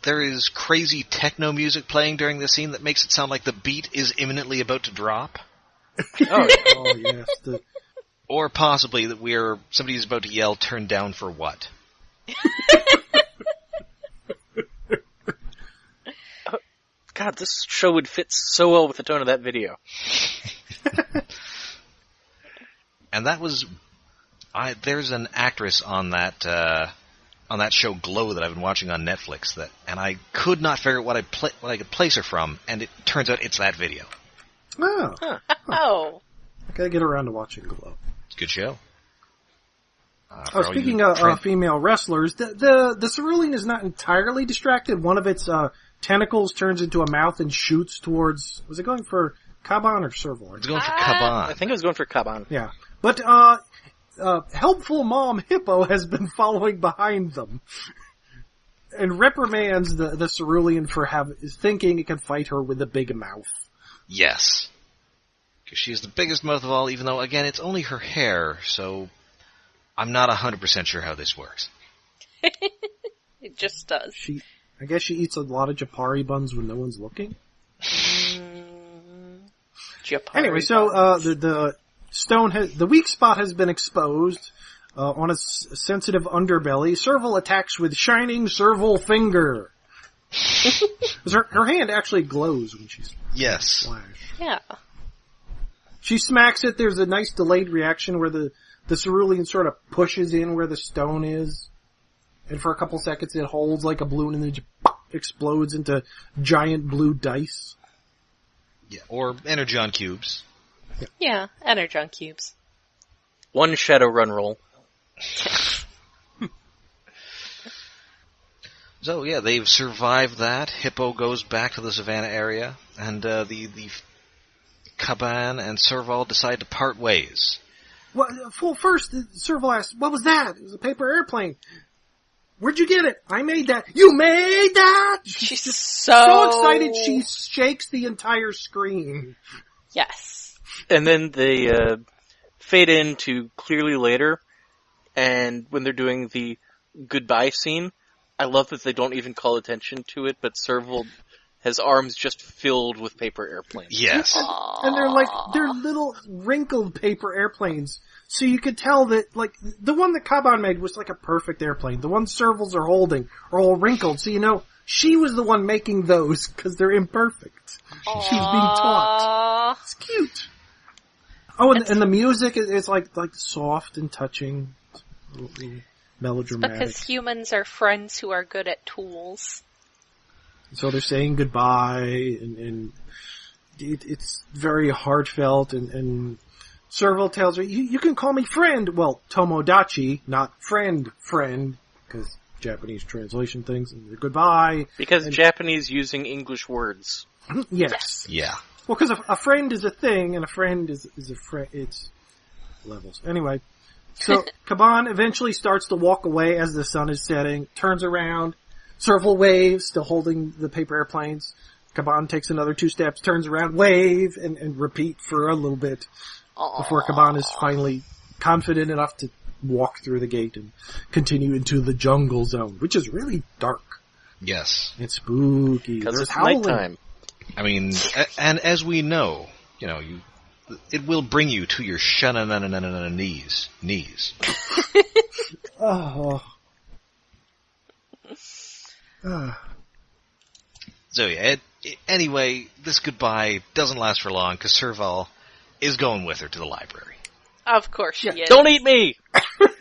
there is crazy techno music playing during this scene that makes it sound like the beat is imminently about to drop. Oh, yes. Or possibly that somebody's about to yell, "Turn down for what?" God, this show would fit so well with the tone of that video. And that was, there's an actress on that show Glow that I've been watching on Netflix and I could not figure out what I could place her from, and it turns out it's that video. Oh. Huh. Oh. I gotta get around to watching Glow. It's a good show. Speaking of female wrestlers, the cerulean is not entirely distracted. One of its tentacles turns into a mouth and shoots towards... Was it going for Kaban or Serval? It's going for Kaban. I think it was going for Kaban. Yeah. But helpful mom Hippo has been following behind them. And reprimands the cerulean for thinking it can fight her with a big mouth. Yes. Because she's the biggest mouth of all, even though, again, it's only her hair, so I'm not 100% sure how this works. It just does. I guess she eats a lot of Japari buns when no one's looking. Japari Anyway, so buns. the stone the weak spot has been exposed on its sensitive underbelly. Serval attacks with shining Serval finger. her hand actually glows when she's Yes. flashed. Yeah. She smacks it. There's a nice delayed reaction where the cerulean sort of pushes in where the stone is. And for a couple seconds it holds like a balloon and then just explodes into giant blue dice. Yeah, or energon cubes. Yeah, Energon cubes. One Shadowrun roll. So yeah, they've survived that. Hippo goes back to the savannah area, and the Kaban and Serval decide to part ways. Well, first, Serval asked, "What was that?" It was a paper airplane. Where'd you get it? I made that. You made that? She's So excited she shakes the entire screen. Yes. And then they fade into clearly later, and when they're doing the goodbye scene, I love that they don't even call attention to it, but Serval has arms just filled with paper airplanes. Yes. And they're little wrinkled paper airplanes. So you could tell that, like, the one that Kaban made was like a perfect airplane. The ones Servals are holding are all wrinkled, so you know, she was the one making those, because they're imperfect. She's being taught. It's cute. Oh, and the music is like soft and touching. Melodramatic. Because humans are friends who are good at tools. So they're saying goodbye, and it's very heartfelt, and Serval tells her, you can call me friend. Well, Tomodachi, not friend, because Japanese translation things, and goodbye. Because Japanese using English words. Yes. Yeah. Well, because a friend is a thing, and a friend is a friend, it's levels. Anyway, so Kaban eventually starts to walk away as the sun is setting, turns around, Serval waves, still holding the paper airplanes. Kaban takes another 2 steps, turns around, wave, and repeat for a little bit. Before Kaban is finally confident enough to walk through the gate and continue into the jungle zone, which is really dark. Yes. It's spooky. Because There's it's howling. nighttime. I mean, and as we know, it will bring you to your shana knees. Oh. So yeah, anyway, this goodbye doesn't last for long, because Serval is going with her to the library. Of course she is. Don't eat me!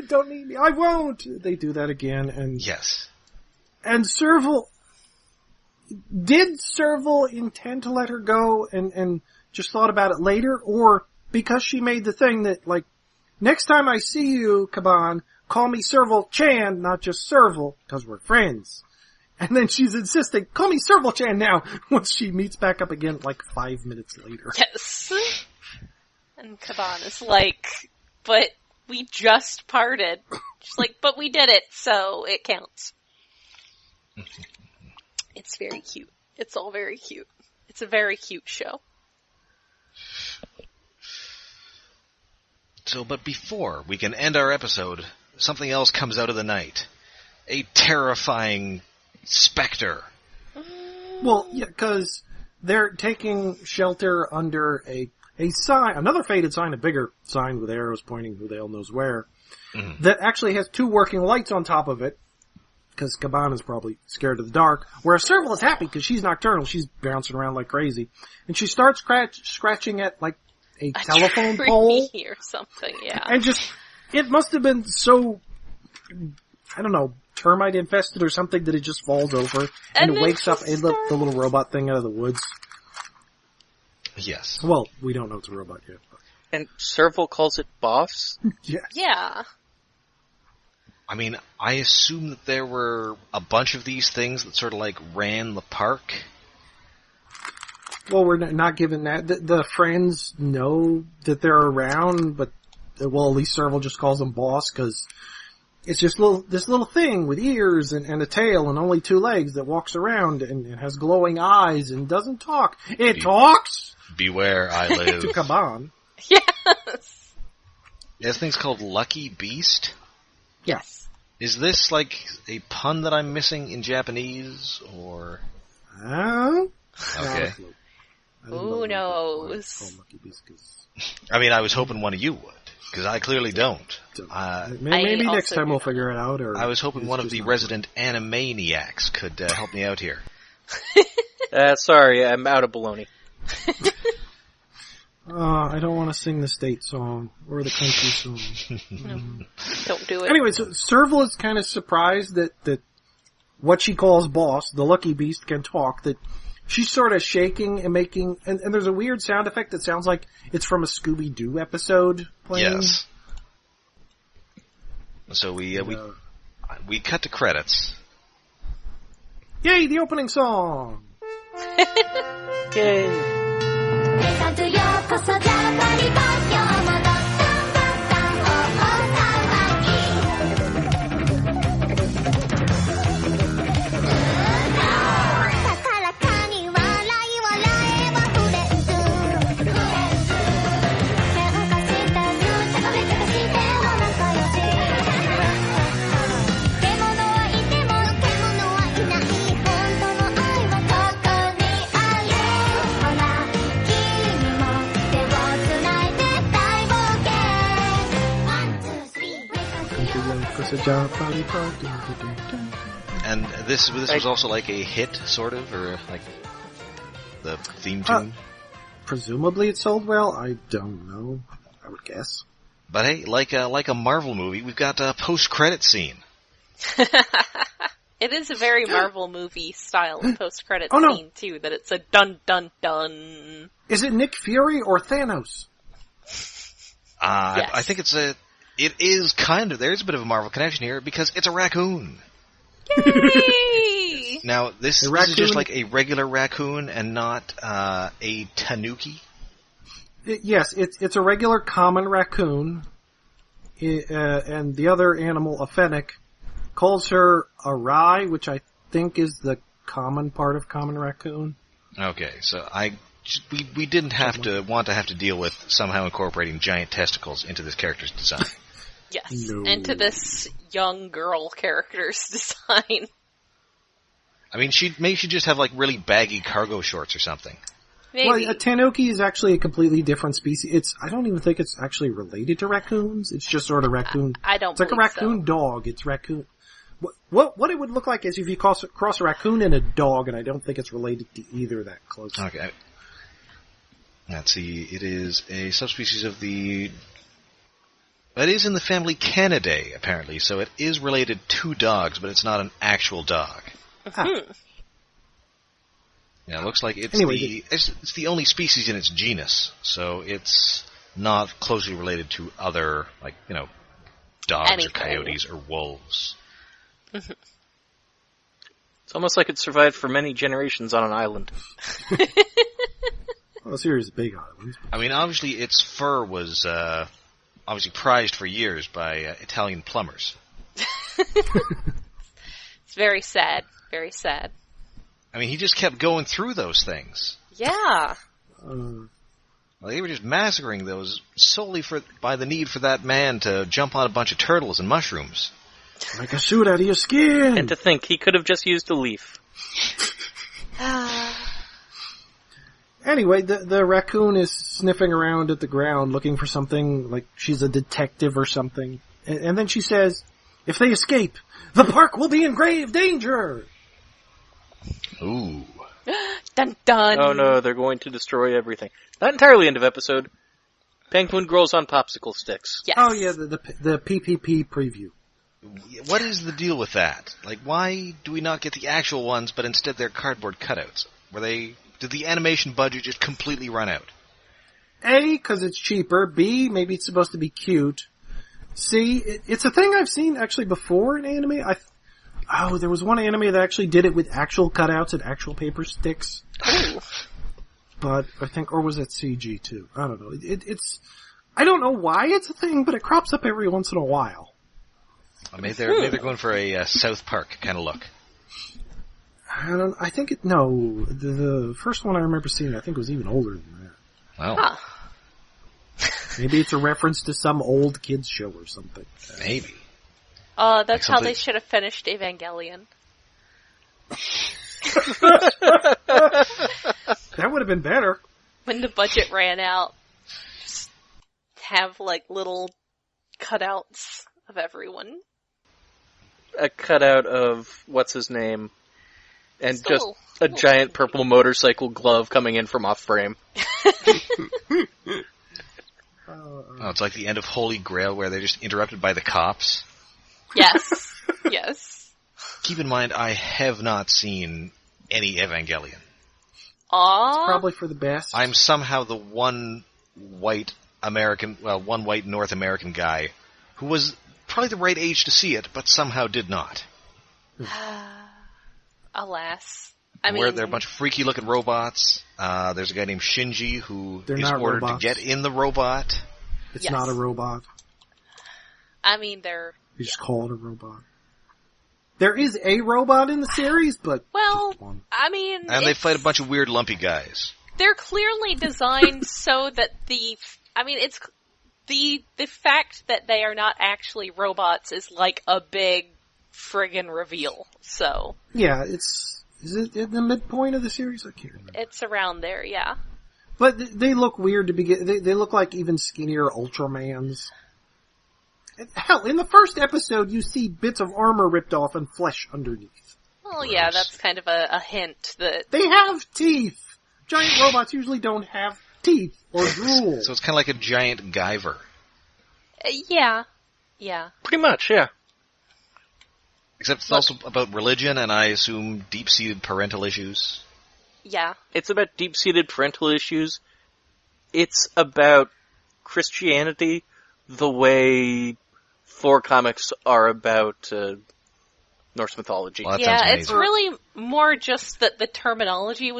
Don't need me. I won't. They do that again, and Yes. And did Serval intend to let her go and just thought about it later, or because she made the thing that, like, next time I see you, Kaban, call me Serval-chan, not just Serval, because we're friends. And then she's insisting, call me Serval-chan now, once she meets back up again, like, 5 minutes later. Yes. And Kaban is like, but we just parted. She's like, but we did it, so it counts. It's very cute. It's all very cute. It's a very cute show. So, but before we can end our episode, something else comes out of the night. A terrifying specter. Well, yeah, because they're taking shelter under a sign, another faded sign, a bigger sign with arrows pointing who the hell knows where, that actually has 2 working lights on top of it, because Kaban is probably scared of the dark, whereas Serval is happy because she's nocturnal, she's bouncing around like crazy, and she starts scratching at, like, a telephone tree pole. or something, yeah. And it must have been so, I don't know, termite infested or something that it just falls over, and it wakes up the little robot thing out of the woods. Yes. Well, we don't know it's a robot yet. But. And Serval calls it boss? Yes. Yeah. I mean, I assume that there were a bunch of these things that sort of, like, ran the park. Well, we're not given that. The friends know that they're around, but, well, at least Serval just calls them boss, because it's just this little thing with ears and a tail and only 2 legs that walks around and has glowing eyes and doesn't talk. It talks! Beware, I live. To Kaban. Yes. This thing's called Lucky Beast. Yes. Is this, like, a pun that I'm missing in Japanese, or... Okay. Who knows? I mean, I was hoping one of you would, because I clearly don't. Maybe I next also time we'll don't. figure it out. Or I was hoping one of just the not resident animaniacs could help me out here. Sorry, I'm out of baloney. I don't want to sing the state song or the country song. Don't do it. Anyway, so Serval is kind of surprised that what she calls boss, the Lucky Beast, can talk, that she's sort of shaking and making, and there's a weird sound effect that sounds like it's from a Scooby-Doo episode playing. Yes. So we cut to credits. Yay, the opening song! Yay! さずよこそじゃパリパ今日もどっかんどっかん高らかに笑い笑えばフレンズ喧嘩したるちゃかめちゃかしても仲良し獣はいても獣はいない本当の愛はここにあるほら君も手をつないで大冒険 One, two, three And this was also like a hit, sort of, or like the theme tune. Presumably it sold well. I don't know. I would guess. But hey, like a Marvel movie, we've got a post-credit scene. It is a very Marvel movie style post-credit Oh, no. scene, too, that it's a dun-dun-dun. Is it Nick Fury or Thanos? Yes. I think it is kind of, there's a bit of a Marvel connection here, because it's a raccoon. Yay! Now, this is raccoon? just like a regular raccoon and not a tanuki. Yes, it's a regular common raccoon, and the other animal, a fennec, calls her a rye, which I think is the common part of common raccoon. Okay, so we didn't have to deal with somehow incorporating giant testicles into this character's design. Yes, No. and to this young girl character's design. I mean, maybe she'd just have like really baggy cargo shorts or something. Maybe. Well, a tanuki is actually a completely different species. I don't even think it's actually related to raccoons. It's just sort of raccoon. I don't It's like a believe raccoon so. dog. It's raccoon. What it would look like is if you cross a raccoon and a dog, and I don't think it's related to either that closely. Okay. Let's see, it is a subspecies of the... It is in the family Canidae, apparently, so it is related to dogs, but it's not an actual dog. Yeah, it looks like it's it's the only species in its genus, so it's not closely related to other, like, dogs Anything. or coyotes or wolves. It's almost like it survived for many generations on an island. Well, a series of big islands. I mean, obviously its fur was obviously prized for years by Italian plumbers. It's very sad. Very sad. I mean, he just kept going through those things. Yeah. Well, they were just massacring those solely by the need for that man to jump on a bunch of turtles and mushrooms. Make a suit out of your skin! And to think, he could have just used a leaf. Anyway, the raccoon is sniffing around at the ground looking for something, like she's a detective or something. And then she says, if they escape, the park will be in grave danger! Ooh. Dun dun. Oh no, they're going to destroy everything. Not entirely end of episode. Penguin grows on popsicle sticks. Yes. Oh yeah, the PPP preview. What is the deal with that? Like, why do we not get the actual ones, but instead they're cardboard cutouts? Did the animation budget just completely run out? A, because it's cheaper. B, maybe it's supposed to be cute. C, it's a thing I've seen actually before in anime. There was one anime that actually did it with actual cutouts and actual paper sticks. But I think, or was it CG too? I don't know. It's, I don't know why it's a thing, but it crops up every once in a while. Maybe they're going for a South Park kind of look. I think the first one I remember seeing, I think was even older than that. Well, Maybe it's a reference to some old kids show or something. maybe. That's how they should have finished Evangelion. That would have been better. When the budget ran out, just have like little cutouts of everyone. A cutout of what's his name, and Just just a little giant purple motorcycle glove coming in from off frame. Oh, it's like the end of Holy Grail where they're just interrupted by the cops. Yes. Yes. Keep in mind, I have not seen any Evangelion. Aw. Probably for the best. I'm somehow the one white North American guy who was probably the right age to see it, but somehow did not. Alas. Where they're a bunch of freaky-looking robots. There's a guy named Shinji who They're is not ordered robots. to get in the robot. It's Yes. not a robot. I mean, they're... You just call it a robot. There is a robot in the series, but Well, just one. I mean... And they fight a bunch of weird lumpy guys. They're clearly designed so that it's the fact that they are not actually robots is like a big friggin' reveal. So Yeah, is it at the midpoint of the series? I can't remember. it's around there, yeah. But they look weird to begin. They look like even skinnier Ultramans. Hell, in the first episode, you see bits of armor ripped off and flesh underneath. Well, yeah, Gross. that's kind of a hint that They have teeth. Giant robots usually don't have teeth or drool. So it's kind of like a giant Guyver. yeah. Pretty much, yeah. Except it's also about religion and I assume deep-seated parental issues. Yeah. It's about deep-seated parental issues. It's about Christianity the way Thor comics are about Norse mythology. Well, that sounds Yeah, it's amazing. really more just that the terminology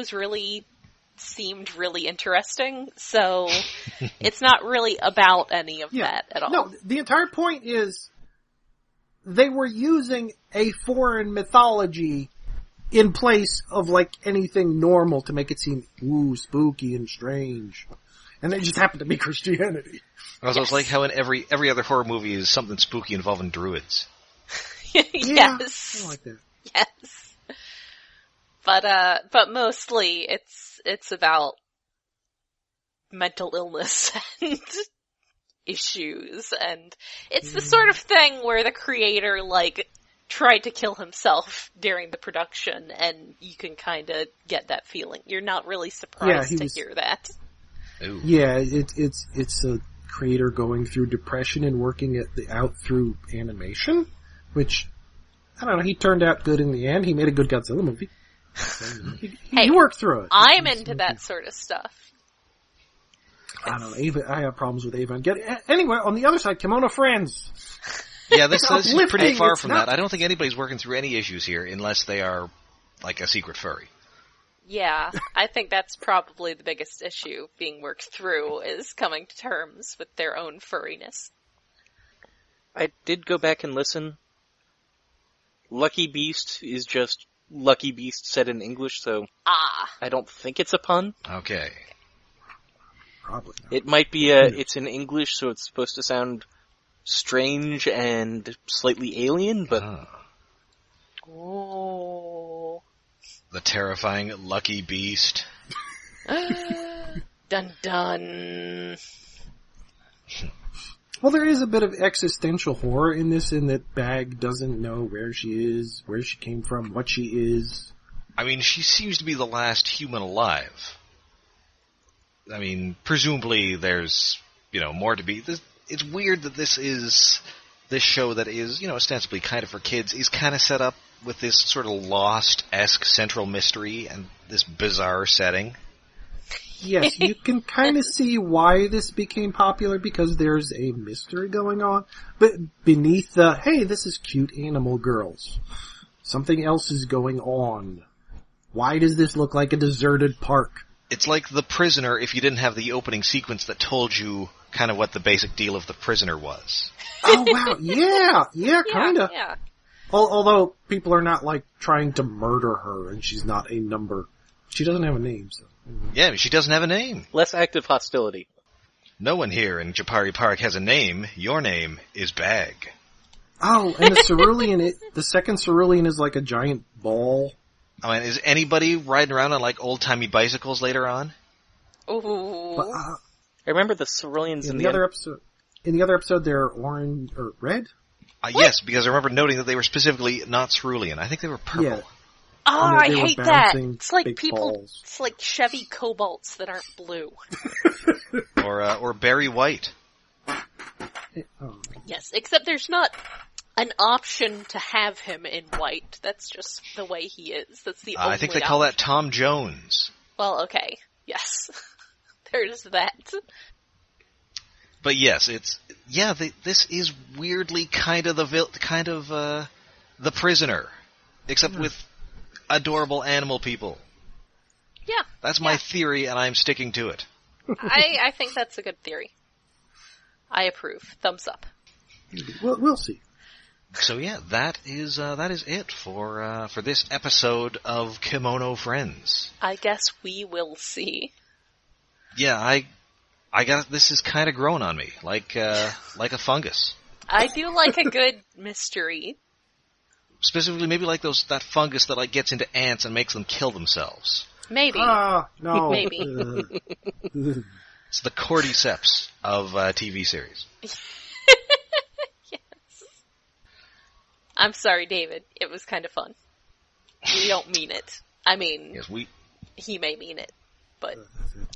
seemed really interesting, so it's not really about any of that at all. No, the entire point is they were using a foreign mythology in place of like anything normal to make it seem spooky and strange. And it just happened to be Christianity. Also, it's like how in every other horror movie is something spooky involving druids. Yeah, Yes. I like that. Yes. But mostly it's about mental illness and issues, and it's the sort of thing where the creator, tried to kill himself during the production, and you can kinda get that feeling. You're not really surprised to hear that. Ooh. Yeah, it's a creator going through depression and working out through animation, which, I don't know, he turned out good in the end. He made a good Godzilla movie. He Hey, worked through it. I'm into that sort of stuff. I don't know, I have problems with Avon. Anyway, on the other side, Kemono Friends. Yeah, this is pretty Uplifting, far it's from not- that. I don't think anybody's working through any issues here unless they are like a secret furry. Yeah, I think that's probably the biggest issue being worked through, is coming to terms with their own furriness. I did go back and listen. Lucky Beast is just Lucky Beast said in English, so I don't think it's a pun. Okay. Probably not. It might be it's in English, so it's supposed to sound strange and slightly alien, but Oh. The terrifying Lucky Beast. Dun dun. Well, there is a bit of existential horror in this, in that Bag doesn't know where she is, where she came from, what she is. I mean, she seems to be the last human alive. I mean, presumably there's, more to be. It's weird that this show that is, ostensibly kind of for kids is kind of set up with this sort of Lost-esque central mystery and this bizarre setting. Yes, you can kind of see why this became popular, because there's a mystery going on. But beneath the, hey, this is cute animal girls, something else is going on. Why does this look like a deserted park? It's like The Prisoner if you didn't have the opening sequence that told you kind of what the basic deal of The Prisoner was. Oh, wow, yeah, kinda. Yeah. Although people are not, trying to murder her, and she's not a number. She doesn't have a name, so. Yeah, she doesn't have a name. less active hostility. No one here in Japari Park has a name. Your name is Bag. Oh, and the cerulean, the second cerulean is like a giant ball. I mean, is anybody riding around on old-timey bicycles later on? Ooh. But, I remember the ceruleans in the other episode, they're orange, or red? Yes, because I remember noting that they were specifically not cerulean. I think they were purple. Yeah. Oh, And I they were hate that. bouncing It's like big people, balls. it's like Chevy Cobalts that aren't blue. Or Barry White. Oh. Yes, except there's not an option to have him in white. That's just the way he is. That's the only I think they call that Tom Jones. Well, okay. Yes. There's that. But yes, this is weirdly kind of the Prisoner, except with adorable animal people. Yeah. That's my theory, and I'm sticking to it. I think that's a good theory. I approve. Thumbs up. We'll see. So yeah, that is it for this episode of Kemono Friends. I guess we will see. Yeah, I got this is kind of growing on me, like a fungus. I do like a good mystery. Specifically, maybe like that fungus that like gets into ants and makes them kill themselves. Maybe. No. Maybe. It's the cordyceps of TV series. Yes. I'm sorry, David. It was kind of fun. We don't mean it. I mean, Yes, he may mean it, but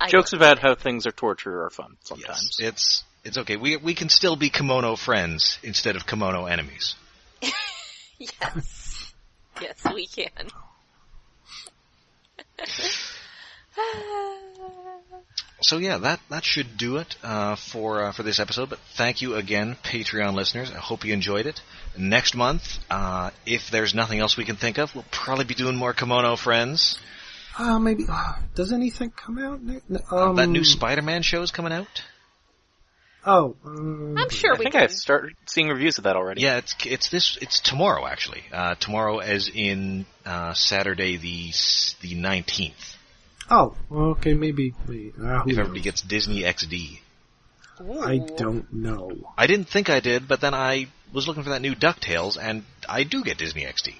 Jokes about how things are torture are fun sometimes. yes, it's okay. We can still be kimono friends instead of kimono enemies. Yes. Yes, we can. So yeah, that should do it for this episode. But thank you again, Patreon listeners. I hope you enjoyed it. Next month, if there's nothing else we can think of, we'll probably be doing more Kemono Friends. Maybe. Does anything come out? That new Spider-Man show is coming out. Oh, I'm sure I we think can. I started seeing reviews of that already. Yeah, it's tomorrow actually. Tomorrow, as in Saturday the 19th. Oh, okay, maybe. Who If everybody knows? gets Disney XD. Ooh. I don't know. I didn't think I did, but then I was looking for that new DuckTales, and I do get Disney XD.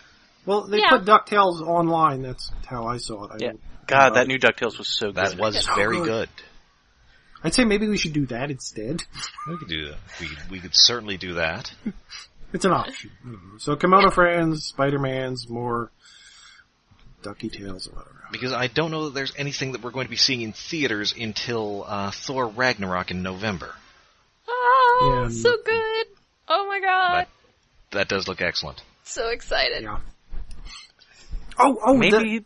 Well, they Yeah. put DuckTales online. That's how I saw it. Yeah. God, that new DuckTales was so good. That was So very good. good. I'd say maybe we should do that instead. We could do that. We could certainly do that. It's an option. So, Kemono Friends, Spider-Man's, more Ducky Tales, or whatever. Because I don't know that there's anything that we're going to be seeing in theaters until Thor Ragnarok in November. Oh, Yeah. so good. Oh my god. That does look excellent. So excited. Yeah. Oh, Maybe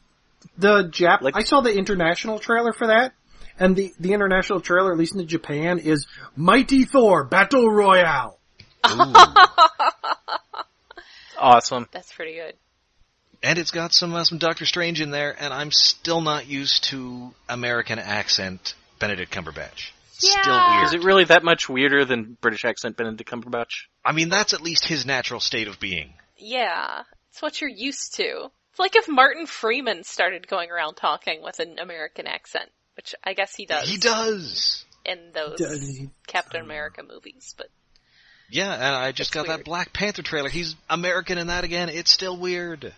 the Like- I saw the international trailer for that, and the international trailer, at least in Japan, is Mighty Thor Battle Royale. Ooh. awesome. That's pretty good. And it's got some Doctor Strange in there, and I'm still not used to American accent Benedict Cumberbatch. Yeah. Still weird. Is it really that much weirder than British accent Benedict Cumberbatch? I mean, that's at least his natural state of being. Yeah. It's what you're used to. It's like if Martin Freeman started going around talking with an American accent, which I guess he does. He does! In those Does he? Captain America movies, but Yeah, and I just It's got weird. that Black Panther trailer. He's American in that again. It's still weird.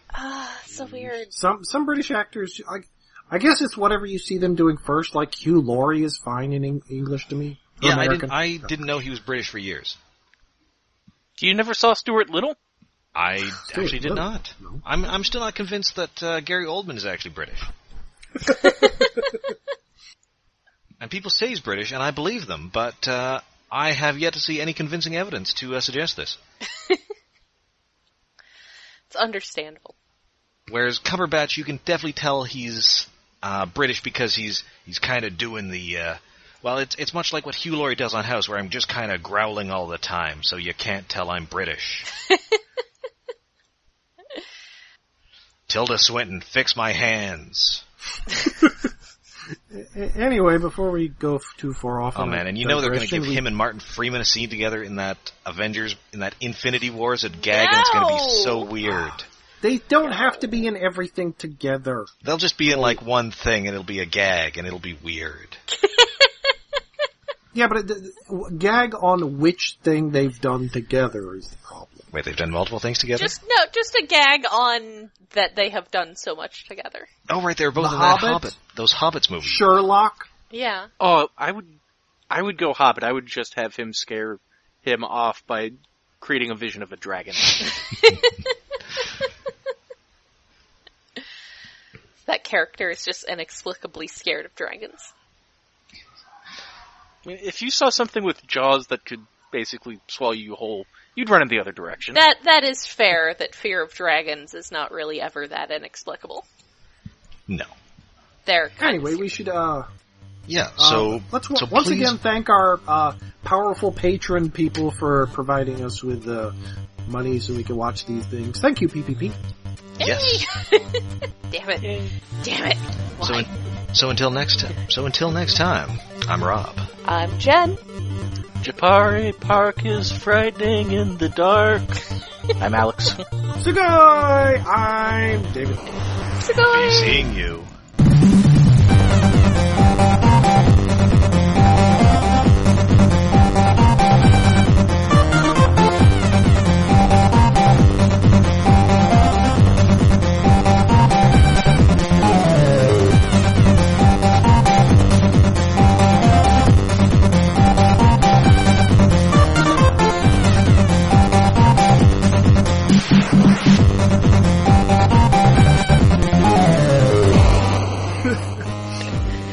so weird. Some British actors, I guess it's whatever you see them doing first. Like Hugh Laurie is fine in English to me. Or Yeah, American. I didn't know he was British for years. You never saw Stuart Little? I actually did Little. not. No. I'm still not convinced that Gary Oldman is actually British. And people say he's British, and I believe them, but I have yet to see any convincing evidence to suggest this. It's understandable. Whereas Cumberbatch, you can definitely tell he's British because he's kind of doing the. Well, it's much like what Hugh Laurie does on House, where I'm just kind of growling all the time, so you can't tell I'm British. Tilda Swinton, fix my hands. Anyway, before we go too far off, Oh on man, a and you know they're going to give digression, him and Martin Freeman a scene together in that Avengers, in that Infinity Wars at gag, and it's going to be so weird. They don't have to be in everything together. They'll just be in like one thing, and it'll be a gag, and it'll be weird. Yeah, but gag on which thing they've done together is the problem. Wait, they've done multiple things together? Just a gag on that they have done so much together. Oh, right, they were both The in that Hobbit? those Hobbits movies. Sherlock. Yeah. Oh, I would go Hobbit. I would just have him scare him off by creating a vision of a dragon. That character is just inexplicably scared of dragons. I mean, if you saw something with jaws that could basically swallow you whole, you'd run in the other direction. That is fair, that fear of dragons is not really ever that inexplicable. No. They're kind Anyway, of we should, Yeah. So let's so once please- again thank our powerful patron people for providing us with money so we can watch these things. Thank you, PPP. Yes. Damn it. Damn it. So, Why? so until next time, I'm Rob. I'm Jen. Japari Park is frightening in the dark. I'm Alex. Sugoi! I'm David. Be seeing you.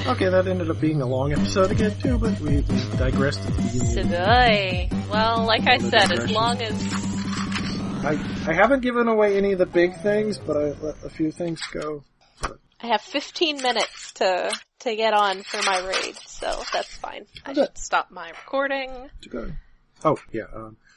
Okay, that ended up being a long episode again too, but we digressed at the beginning. Sugoi. Well, like I said, as long as... I haven't given away any of the big things, but I let a few things go. I have 15 minutes to get on for my raid, so that's fine. I should stop my recording. To go. Oh, yeah.